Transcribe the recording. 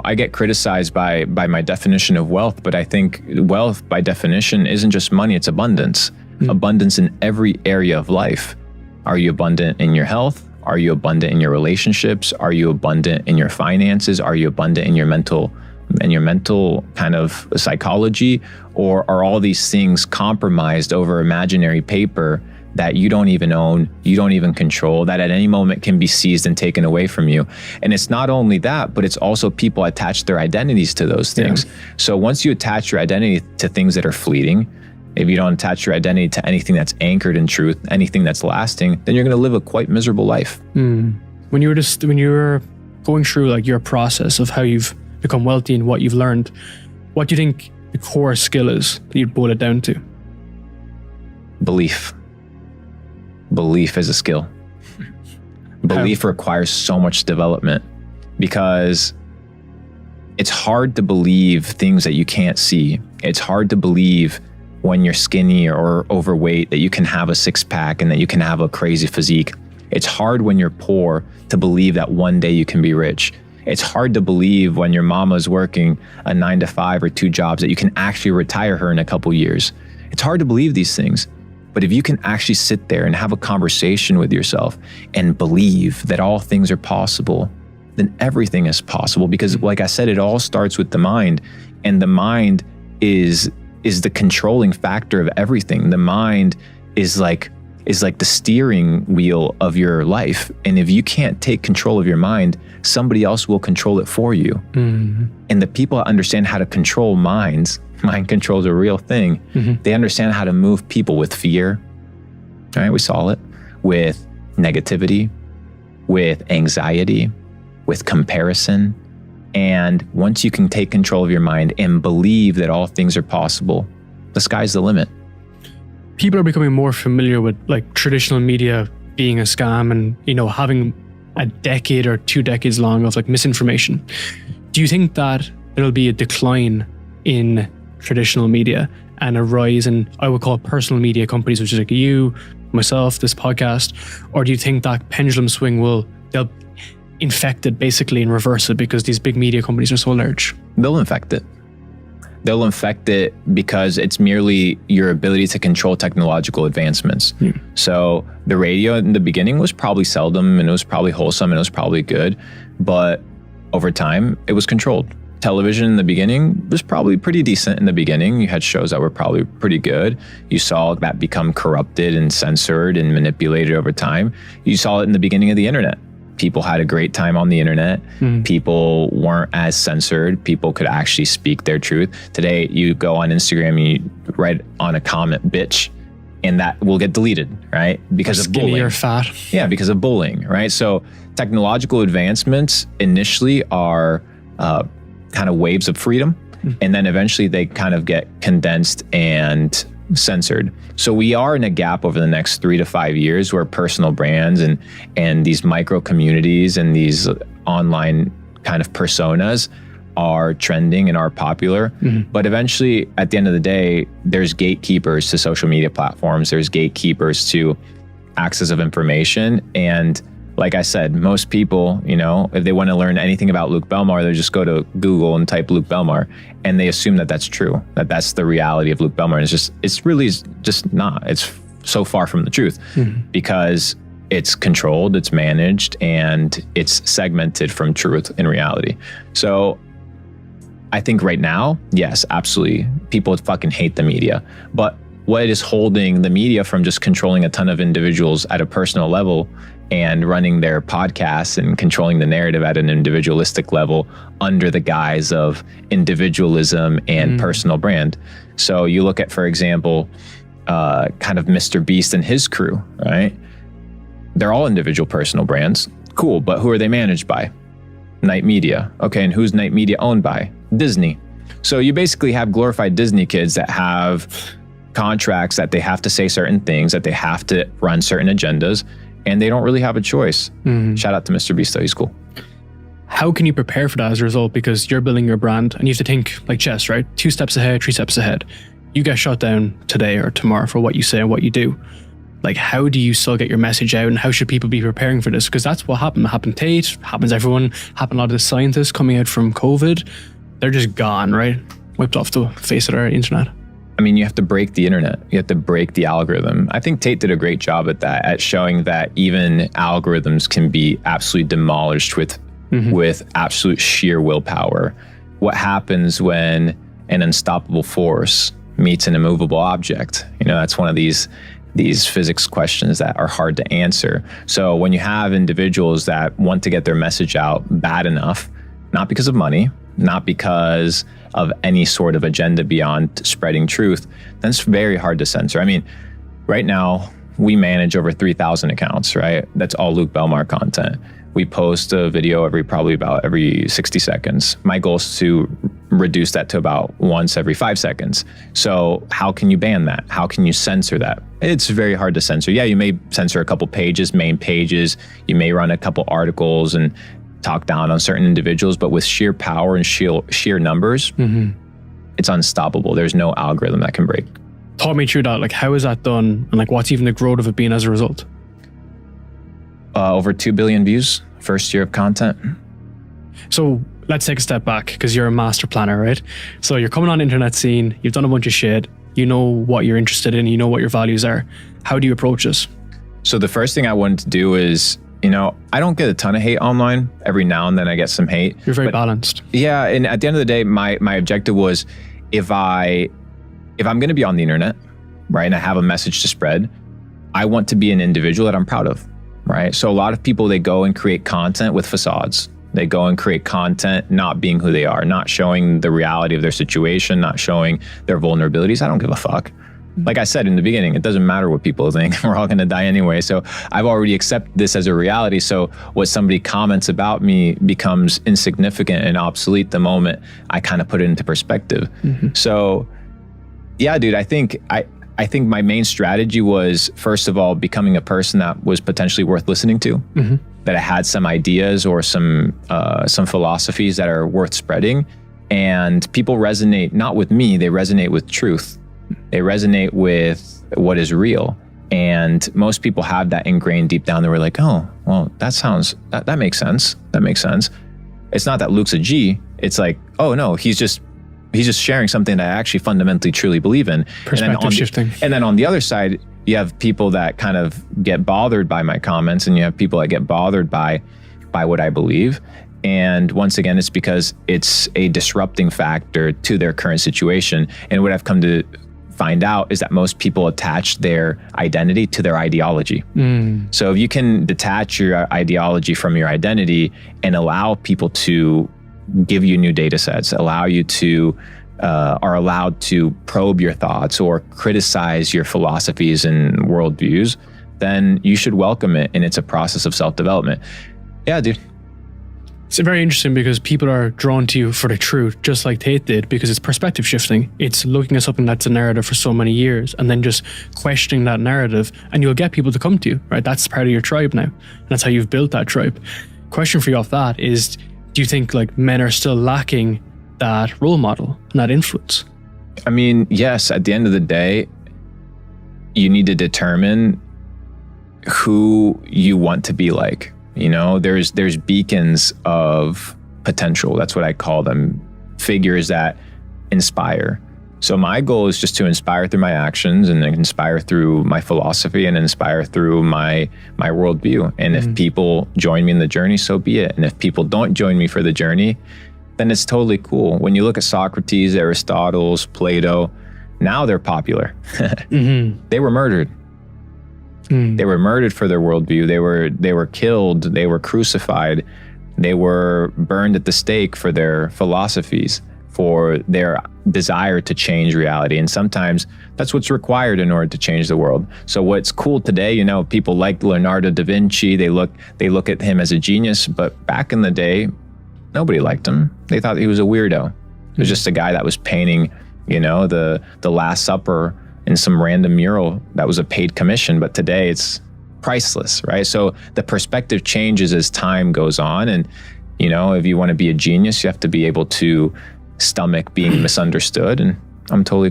I get criticized by my definition of wealth, but I think wealth by definition isn't just money, it's abundance. Abundance in every area of life. Are you abundant in your health? Are you abundant in your relationships? Are you abundant in your finances? Are you abundant in your mental kind of psychology? Or are all these things compromised over imaginary paper that you don't even own, you don't even control, that at any moment can be seized and taken away from you? And it's not only that, but it's also people attach their identities to those things. Yeah. So once you attach your identity to things that are fleeting, if you don't attach your identity to anything that's anchored in truth, anything that's lasting, then you're going to live a quite miserable life. When you were going through like your process of how you've become wealthy and what you've learned, what do you think the core skill is that you'd boil it down to? Belief. Belief is a skill. Belief requires so much development because it's hard to believe things that you can't see. It's hard to believe when you're skinny or overweight that you can have a six-pack and that you can have a crazy physique. It's hard when you're poor to believe that one day you can be rich. It's hard to believe when your mama's working a 9-to-5 or 2 jobs that you can actually retire her in a couple years. It's hard to believe these things. But if you can actually sit there and have a conversation with yourself and believe that all things are possible, then everything is possible. Because like I said, it all starts with the mind, and the mind is the controlling factor of everything. The mind is like the steering wheel of your life. And if you can't take control of your mind, somebody else will control it for you. And the people that understand how to control minds, mind control is a real thing. They understand how to move people with fear, right? We saw it with negativity, with anxiety, with comparison. And once you can take control of your mind and believe that all things are possible, the sky's the limit. People are becoming more familiar with like traditional media being a scam and, having a decade or 2 decades long of like misinformation. Do you think that there'll be a decline in traditional media and a rise in, I would call, personal media companies, which is like you, myself, this podcast? Or do you think that pendulum swing they'll infect it basically and reverse it because these big media companies are so large? They'll infect it. They'll infect it because it's merely your ability to control technological advancements. So the radio in the beginning was probably seldom, and it was probably wholesome, and it was probably good, but over time it was controlled. Television in the beginning was probably pretty decent in the beginning. You had shows that were probably pretty good. You saw that become corrupted and censored and manipulated over time. You saw it in the beginning of the internet. People had a great time on the internet. People weren't as censored. People could actually speak their truth. Today, you go on Instagram and you write on a comment, bitch, and that will get deleted, right? Because of bullying. Or fat. Yeah, because of bullying, right? So technological advancements initially are kind of waves of freedom, and then eventually they kind of get condensed and censored. So we are in a gap over the next 3 to 5 years where personal brands and these micro communities and these online kind of personas are trending and are popular. But eventually, at the end of the day, there's gatekeepers to social media platforms. There's gatekeepers to access of information. And like I said, most people, if they want to learn anything about Luke Belmar, they just go to Google and type Luke Belmar, and they assume that that's true, that that's the reality of Luke Belmar. And it's really just not. It's so far from the truth because it's controlled, it's managed, and it's segmented from truth in reality. So I think right now, yes, absolutely, people fucking hate the media. But what is holding the media from just controlling a ton of individuals at a personal level and running their podcasts and controlling the narrative at an individualistic level under the guise of individualism and personal brand? So you look at, for example, kind of Mr. Beast and his crew, right? They're all individual personal brands. Cool, but who are they managed by? Knight Media. Okay, and who's Knight Media owned by? Disney. So you basically have glorified Disney kids that have contracts that they have to say certain things, that they have to run certain agendas, and they don't really have a choice. Shout out to Mr. Beast, though, he's cool. How can you prepare for that as a result? Because you're building your brand and you have to think like chess, right? 2 steps ahead, 3 steps ahead. You get shot down today or tomorrow for what you say and what you do. like, how do you still get your message out, and how should people be preparing for this? Because that's what happened. It happened to Tate, happens to everyone, happened a lot of the scientists coming out from COVID. They're just gone, right? Wiped off the face of our internet. I mean, you have to break the internet. You have to break the algorithm. I think Tate did a great job at that, at showing that even algorithms can be absolutely demolished with absolute sheer willpower. What happens when an unstoppable force meets an immovable object? You know, that's one of these physics questions that are hard to answer. So when you have individuals that want to get their message out bad enough, not because of money, not because of any sort of agenda beyond spreading truth, then it's very hard to censor. I mean, right now we manage over 3,000 accounts, right? That's all Luke Belmar content. We post a video every 60 seconds. My goal is to reduce that to about once every 5 seconds. So how can you ban that? How can you censor that? It's very hard to censor. Yeah, you may censor a couple pages, main pages. You may run a couple articles and talk down on certain individuals, but with sheer power and sheer numbers, it's unstoppable. There's no algorithm that can break. Talk me through that. Like, how is that done? And like, what's even the growth of it being as a result? Over 2 billion views, first year of content. So let's take a step back, because you're a master planner, right? So you're coming on the internet scene, you've done a bunch of shit, you know what you're interested in, you know what your values are. How do you approach this? So the first thing I wanted to do is, you know, I don't get a ton of hate online. Every now and then I get some hate. You're very balanced. Yeah, and at the end of the day, my objective was, if I'm going to be on the internet, right, and I have a message to spread, I want to be an individual that I'm proud of, right? So a lot of people, they go and create content with facades. They go and create content not being who they are, not showing the reality of their situation, not showing their vulnerabilities. I don't give a fuck. Like I said in the beginning, it doesn't matter what people think. We're all going to die anyway. So I've already accepted this as a reality. So what somebody comments about me becomes insignificant and obsolete the moment I kind of put it into perspective. So yeah, dude, I think my main strategy was, first of all, becoming a person that was potentially worth listening to, that I had some ideas or some philosophies that are worth spreading. And people resonate not with me, they resonate with truth. They resonate with what is real. And most people have that ingrained deep down. They were like, oh, well, that makes sense. That makes sense. It's not that Luke's a G. It's like, oh no, he's just sharing something that I actually fundamentally truly believe in. Perspective shifting. And then on the other side, you have people that kind of get bothered by my comments, and you have people that get bothered by what I believe. And once again, it's because it's a disrupting factor to their current situation. And what I've come to find out is that most people attach their identity to their ideology. So if you can detach your ideology from your identity and allow people to give you new data sets, allow you to are allowed to probe your thoughts or criticize your philosophies and worldviews, then you should welcome it. And it's a process of self-development. Yeah, dude. It's very interesting, because people are drawn to you for the truth, just like Tate did, because it's perspective shifting. It's looking at something that's a narrative for so many years and then just questioning that narrative, and you'll get people to come to you, right? That's part of your tribe now. And that's how you've built that tribe. Question for you off that is, do you think like men are still lacking that role model and that influence? I mean, yes, at the end of the day, you need to determine who you want to be like. You know, there's beacons of potential. That's what I call them. Figures that inspire. So my goal is just to inspire through my actions, and inspire through my philosophy, and inspire through my worldview. And if people join me in the journey, so be it. And if people don't join me for the journey, then it's totally cool. When you look at Socrates, Aristotle, Plato, now they're popular. They were murdered. They were murdered for their worldview. They were killed. They were crucified. They were burned at the stake for their philosophies, for their desire to change reality. And sometimes that's what's required in order to change the world. So what's cool today, you know, people like Leonardo da Vinci, they look at him as a genius, but back in the day, nobody liked him. They thought he was a weirdo. He was just a guy that was painting, you know, the Last Supper in some random mural that was a paid commission. But today it's priceless, right? So the perspective changes as time goes on. And, you know, if you want to be a genius, you have to be able to stomach being misunderstood. And I'm totally